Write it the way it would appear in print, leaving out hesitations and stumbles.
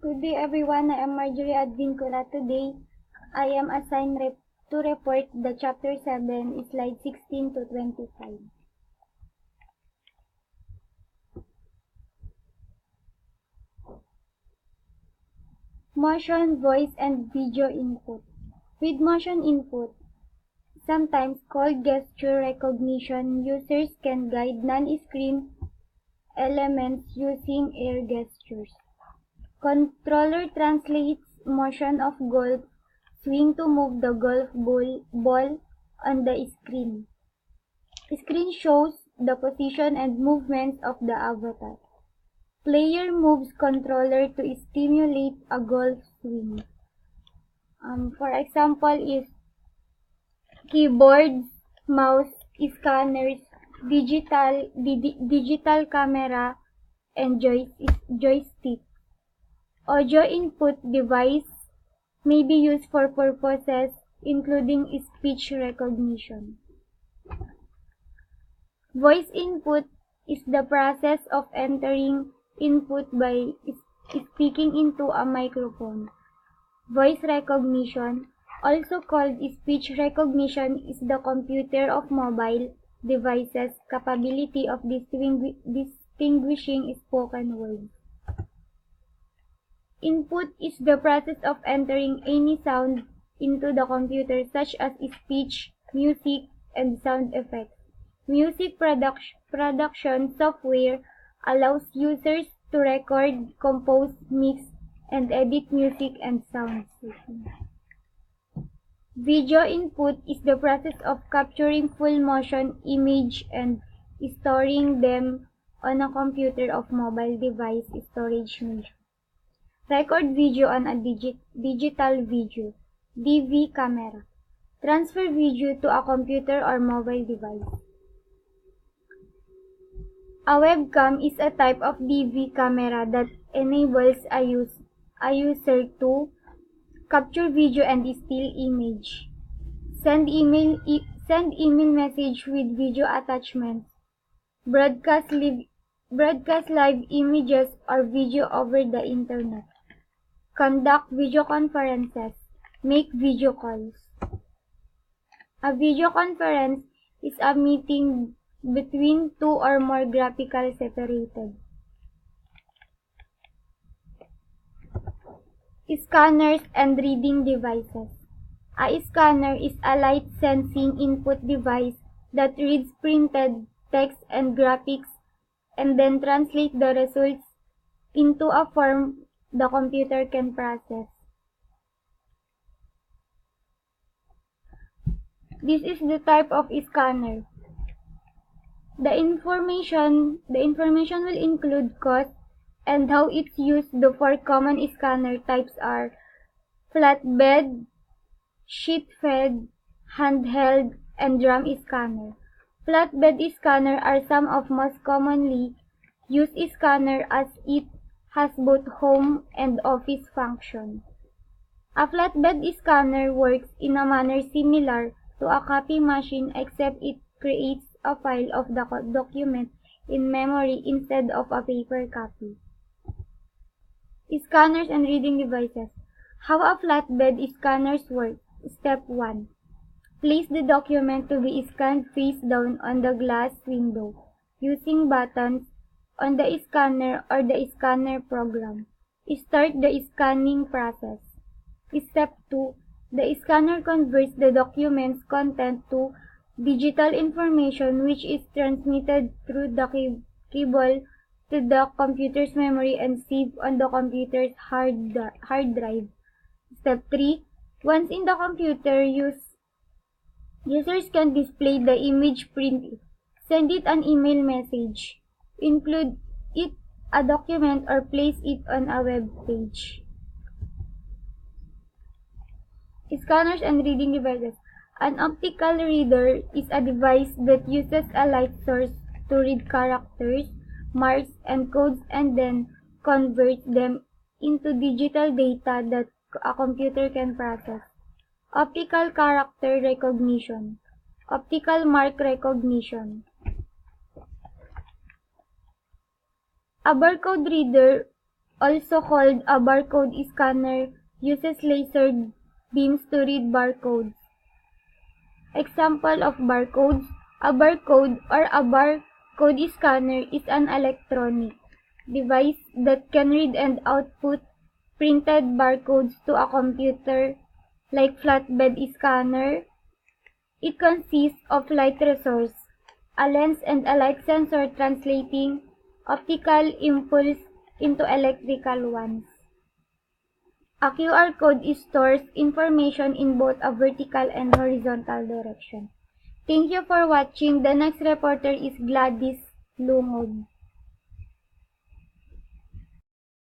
Good day everyone, I am Marjorie Advincula. Today, I am assigned to report the chapter 7, slide 16 to 25. Motion, voice, and video input. With motion input, sometimes called gesture recognition, users can guide non-screen elements using air gestures. Controller translates motion of golf swing to move the golf ball on the screen. Screen shows the position and movements of the avatar. Player moves controller to stimulate a golf swing. For example is keyboards, mouse, scanners, digital camera, and joystick. Audio input device may be used for purposes including speech recognition. Voice input is the process of entering input by speaking into a microphone. Voice recognition, also called speech recognition, is the computer of mobile devices' capability of distinguishing spoken words. Input is the process of entering any sound into the computer such as speech, music, and sound effects. Music production software allows users to record, compose, mix, and edit music and sounds. Video input is the process of capturing full motion image and storing them on a computer of mobile device storage media. Record video on a digital video, DV camera. Transfer video to a computer or mobile device. A webcam is a type of DV camera that enables a user to capture video and still image. Send email message with video attachments. Broadcast live images or video over the internet. Conduct video conferences. Make video calls. A video conference is a meeting between two or more graphically separated. Scanners and reading devices. A scanner is a light-sensing input device that reads printed text and graphics and then translates the results into a form the computer can process. This is the type of scanner. The information will include cost and how it's used. The four common scanner types are flatbed, sheet-fed, handheld, and drum scanner. Flatbed scanner are some of most commonly used scanner as it has both home and office function. A flatbed scanner works in a manner similar to a copy machine except it creates a file of the document in memory instead of a paper copy. Scanners and reading devices. How a flatbed scanners work. Step 1. Place the document to be scanned face down on the glass window using buttons on the scanner or the scanner program. Start the scanning process. Step 2. The scanner converts the document's content to digital information which is transmitted through the cable to the computer's memory and saved on the computer's hard drive. Step 3. Once in the computer, users can display the image, print it, send it an email message, include it a document, or place it on a web page. Scanners and reading devices. An optical reader is a device that uses a light source to read characters, marks, and codes and then converts them into digital data that a computer can process. Optical character recognition. Optical mark recognition. A barcode reader also called a barcode scanner, uses laser beams to read barcodes. Example of barcodes. A barcode or a barcode scanner is an electronic device that can read and output printed barcodes to a computer like flatbed scanner. It consists of light source, a lens and a light sensor translating optical impulse into electrical ones. A QR code stores information in both a vertical and horizontal direction. Thank you for watching. The next reporter is Gladys Lungod.